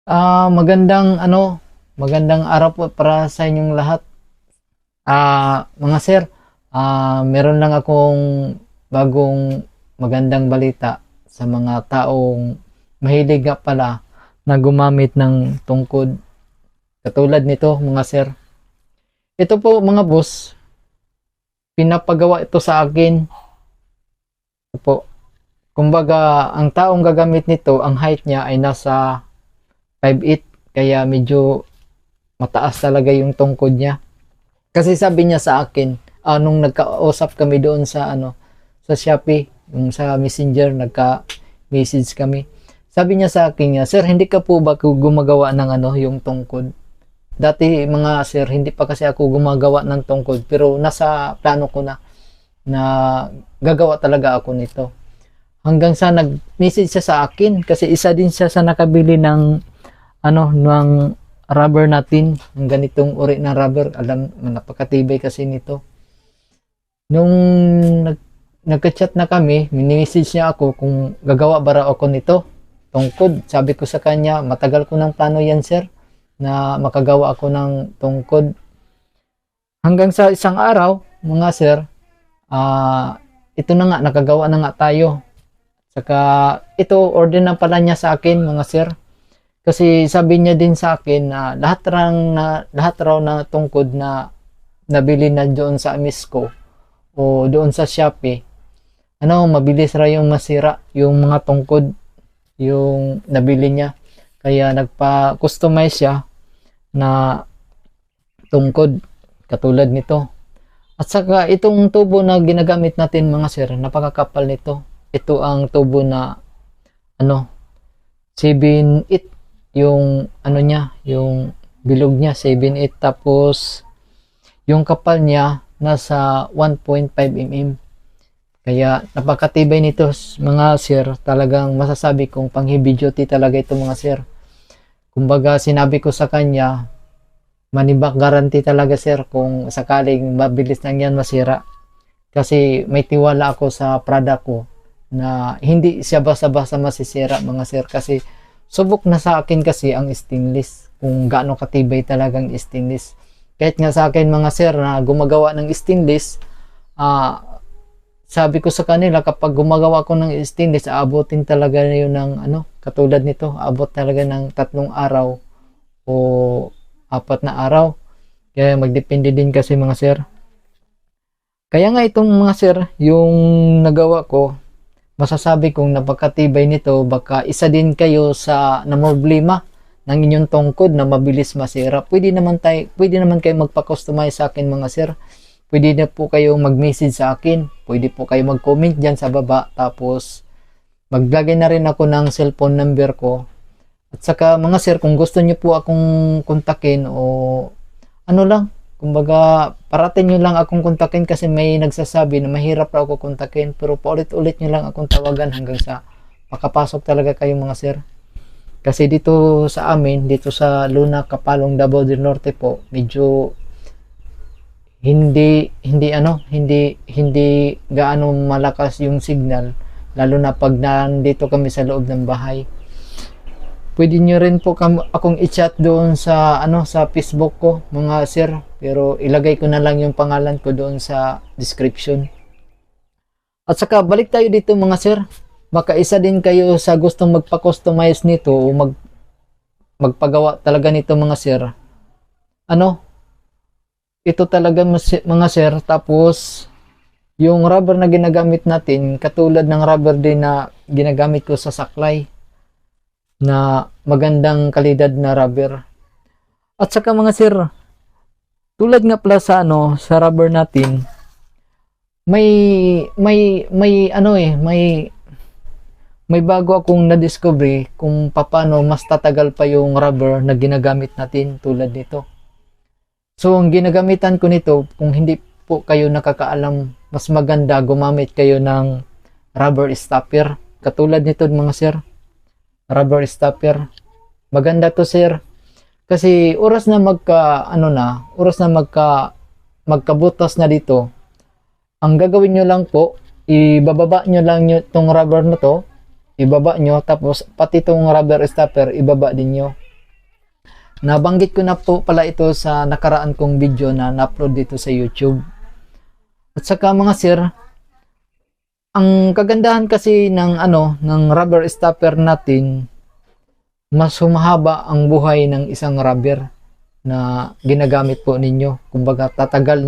Magandang magandang araw po para sa inyong lahat. Mga sir, meron lang akong bagong magandang balita sa mga taong mahilig nga pala na gumamit ng tungkod. Katulad nito, mga sir. Ito po, mga boss, pinapagawa ito sa akin. Ito po. Kumbaga, ang taong gagamit nito, ang height niya ay nasa 5'8", kaya medyo mataas talaga yung tungkod niya. Kasi sabi niya sa akin, nung nagkausap kami doon sa sa Shopee, yung sa Messenger, nagka-message kami. Sabi niya sa akin, "Sir, hindi ka po ba gumagawa ng yung tungkod?" Dati mga sir, hindi pa kasi ako gumagawa ng tungkod, pero nasa plano ko na gagawa talaga ako nito. Hanggang sa nag-message siya sa akin kasi isa din siya sa nakabili ng ng rubber natin, ng ganitong uri ng rubber. Alam, napakatibay kasi nito. Nung nagka-chat na kami, mini-message niya ako kung gagawa ba ako nito, tungkod. Sabi ko sa kanya, matagal ko ng plano yan, sir, na makagawa ako ng tungkod. Hanggang sa isang araw, mga sir, ito na nga, nakagawa na nga tayo. Saka, ito, order na pala niya sa akin, mga sir. Kasi sabi niya din sa akin na lahat raw na tungkod na nabili na doon sa Amisco o doon sa Shopee, mabilis raw yung masira yung mga tungkod yung nabili niya. Kaya nagpa-customize siya na tungkod katulad nito. At saka itong tubo na ginagamit natin, mga sir, napakakapal nito. Ito ang tubo na 7/8 yung niya, yung bilog niya 7/8, tapos yung kapal niya nasa 1.5 mm. Kaya napakatibay nito, mga sir. Talagang masasabi kong pang heavy duty talaga ito, mga sir. Kumbaga, sinabi ko sa kanya, money back guarantee talaga, sir, kung sakaling mabilis lang yan masira. Kasi may tiwala ako sa product ko na hindi siya basta-basta masisira, mga sir. Kasi subok na sa akin kasi ang stainless, kung gaano katibay talagang stainless. Kahit nga sa akin, mga sir, na gumagawa ng stainless, sabi ko sa kanila, kapag gumagawa ko ng stainless, aabotin talaga yun ng katulad nito, aabot talaga ng 3 araw o 4 na araw. Kaya magdepende din kasi, mga sir. Kaya nga itong, mga sir, yung nagawa ko, masasabi kong napakatibay nito. Baka isa din kayo sa namroblema ng inyong tungkod na mabilis masira. Pwede naman kayo magpa-customize sa akin, mga sir. Pwede na po kayo mag-message sa akin. Pwede po kayo mag-comment dyan sa baba. Tapos maglagay na rin ako ng cellphone number ko. At saka, mga sir, kung gusto niyo po akong kontakin o kumbaga, parating nyo lang akong kontakin kasi may nagsasabi na mahirap raw ako kontakin, pero paulit-ulit nyo lang akong tawagan hanggang sa makapasok talaga kayo, mga sir. Kasi dito sa amin, dito sa Luna, Kapalong, Davao del Norte po, medyo hindi gaano malakas yung signal, lalo na pag nandito kami sa loob ng bahay. Pwede nyo rin po akong i-chat doon sa sa Facebook ko, mga sir, pero ilagay ko na lang yung pangalan ko doon sa description. At saka balik tayo dito, mga sir. Baka isa din kayo sa gustong magpa-customize nito o magpagawa talaga nito, mga sir. Ito talaga, mga sir. Tapos yung rubber na ginagamit natin, katulad ng rubber din na ginagamit ko sa saklay, na magandang kalidad na rubber. At saka, mga sir, tulad nga pala sa sa rubber natin, may bago akong na-discover kung paano mas tatagal pa yung rubber na ginagamit natin, tulad nito. So, ang ginagamitan ko nito, kung hindi po kayo nakakaalam, mas maganda gumamit kayo ng rubber stopper. Katulad nito, mga sir, rubber stopper. Maganda to, sir. Kasi oras na magkabutas na dito, ang gagawin nyo lang po, ibababa nyo lang itong rubber na to, ibaba nyo, tapos pati itong rubber stopper, ibaba din nyo. Nabanggit ko na po pala ito sa nakaraan kong video na na-upload dito sa YouTube. At saka mga sir, ang kagandahan kasi ng ng rubber stopper natin, mas humahaba ang buhay ng isang rubber na ginagamit po ninyo. Kumbaga tatagal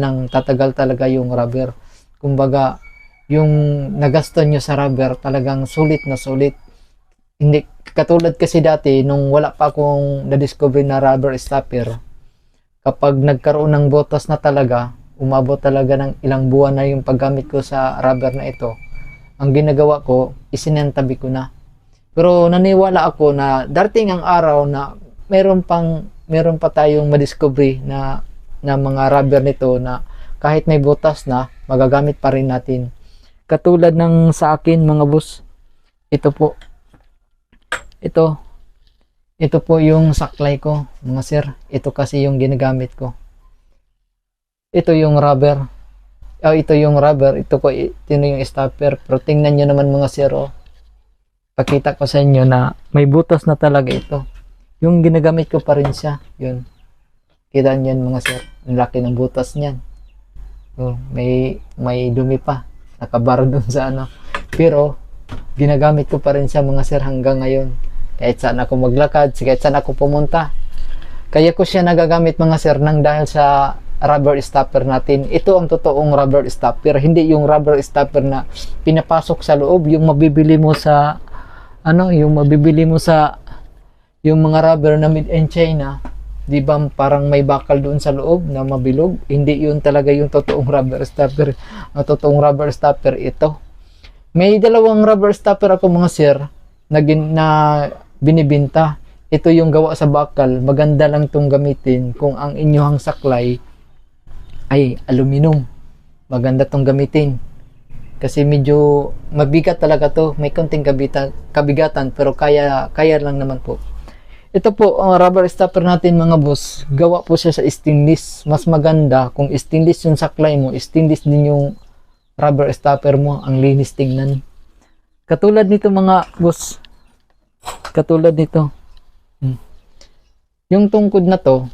talaga yung rubber. Kumbaga yung nagastos nyo sa rubber talagang sulit na sulit. Hindi katulad kasi dati nung wala pa akong na-discover na rubber stopper, kapag nagkaroon ng butas na talaga, umabot talaga ng ilang buwan na yung paggamit ko sa rubber na ito. Ang ginagawa ko, isinantabi ko na. Pero naniwala ako na darating ang araw na meron pa tayong madiscovery na mga rubber nito na kahit may butas na, magagamit pa rin natin. Katulad ng sa akin mga boss, ito po. Ito po yung saklay ko, mga sir. Ito kasi yung ginagamit ko. Ito yung rubber. Ito yung rubber. Ito yung stopper. Pero tingnan nyo naman mga sir, pakita ko sa inyo na may butas na talaga ito. Yung ginagamit ko pa rin siya. Yun. Kita nyo mga sir. Ang laki ng butas niyan. May dumi pa. Nakabara dun sa Pero, ginagamit ko pa rin siya mga sir hanggang ngayon. Kahit saan ako maglakad, kahit saan ako pumunta. Kaya ko siya nagagamit mga sir nang dahil sa rubber stopper natin. Ito ang totoong rubber stopper, hindi yung rubber stopper na pinapasok sa loob, yung mabibili mo sa yung mga rubber na made in China, di ba parang may bakal doon sa loob na mabilog. Hindi yun talaga yung totoong rubber stopper. Ang totoong rubber stopper ito. May dalawang rubber stopper ako mga sir na binibinta. Ito yung gawa sa bakal. Maganda lang itong gamitin kung ang inyong saklay ay aluminum. Maganda itong gamitin. Kasi medyo mabigat talaga to. May konting kabigatan pero kaya lang naman po. Ito po ang rubber stopper natin mga boss. Gawa po siya sa stainless. Mas maganda kung stainless yung saklay mo, stainless din yung rubber stopper mo. Ang linis tingnan. Katulad nito mga boss. Katulad nito. Yung tungkod na to,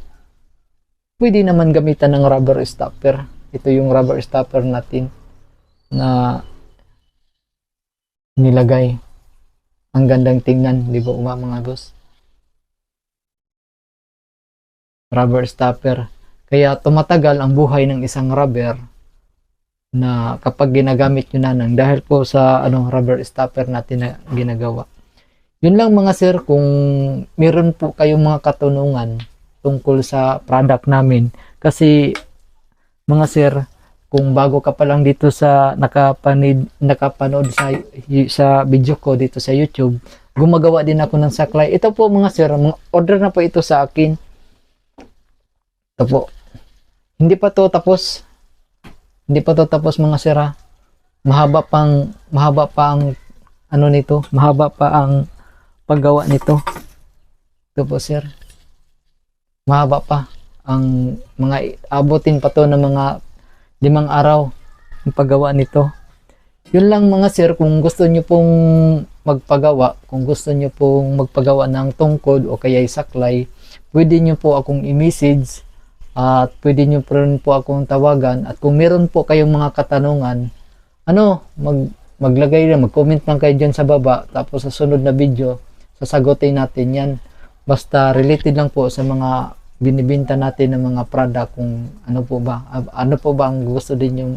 pwede naman gamitan ng rubber stopper. Ito yung rubber stopper natin na nilagay. Ang gandang tingnan, di ba mga boss? Rubber stopper. Kaya tumatagal ang buhay ng isang rubber na kapag ginagamit nyo na dahil po sa rubber stopper natin na ginagawa. Yun lang mga sir, kung meron po kayong mga katanungan tungkol sa product namin. Kasi mga sir, kung bago ka pa lang dito sa nakapanood sa video ko dito sa YouTube, gumagawa din ako ng saklay. Ito po mga sir, order na po ito sa akin. Ito po. Hindi pa to tapos. Hindi pa to tapos mga sir ha. Mahaba pa ang nito, mahaba pa ang paggawa nito. Ito po sir. Mahaba pa ang mga abutin pa to ng mga 5 araw ang paggawa nito. Yun lang mga sir, kung gusto nyo pong magpagawa, kung gusto nyo pong magpagawa ng tungkod o kaya saklay, pwede nyo po akong i-message at pwede nyo po akong tawagan. At kung meron po kayong mga katanungan, maglagay lang, mag-comment lang kayo dyan sa baba, tapos sa sunod na video sasagutin natin yan. Basta related lang po sa mga binibinta natin ng mga product, kung ano po ba ang gusto din yung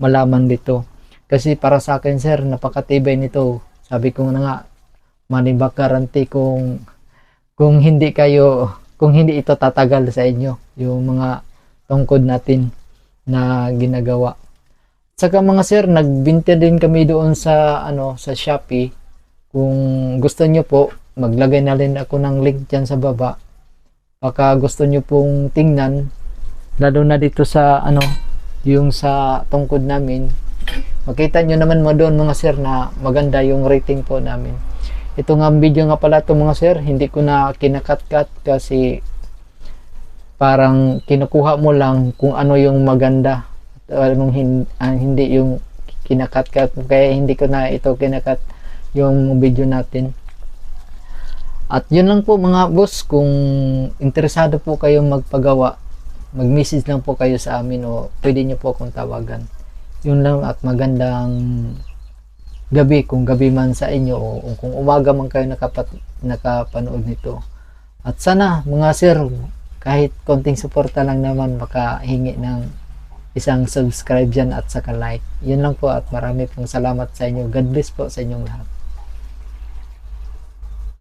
malaman dito. Kasi para sa akin sir, napakatibay nito. Sabi ko na nga, money back guarantee kung hindi ito tatagal sa inyo yung mga tungkod natin na ginagawa. Saka mga sir, nagbinta din kami doon sa sa Shopee. Kung gusto nyo po, maglagay na rin ako ng link dyan sa baba. Baka gusto nyo pong tingnan, lalo na dito sa yung sa tungkod namin. Makita nyo naman mo doon mga sir na maganda yung rating po namin. Ito nga video nga pala ito mga sir, hindi ko na kinakat-cut kasi parang kinukuha mo lang kung ano yung maganda. Hindi yung kinakat-cut, kaya hindi ko na ito kinakat yung video natin. At yun lang po mga boss, kung interesado po kayong magpagawa, mag-message lang po kayo sa amin o pwede nyo po akong tawagan. Yun lang, at magandang gabi kung gabi man sa inyo o kung umaga man kayo nakapanood nito. At sana mga sir, kahit konting suporta lang naman, makahingi ng isang subscribe dyan at saka like. Yun lang po, at marami pong salamat sa inyo. God bless po sa inyong lahat.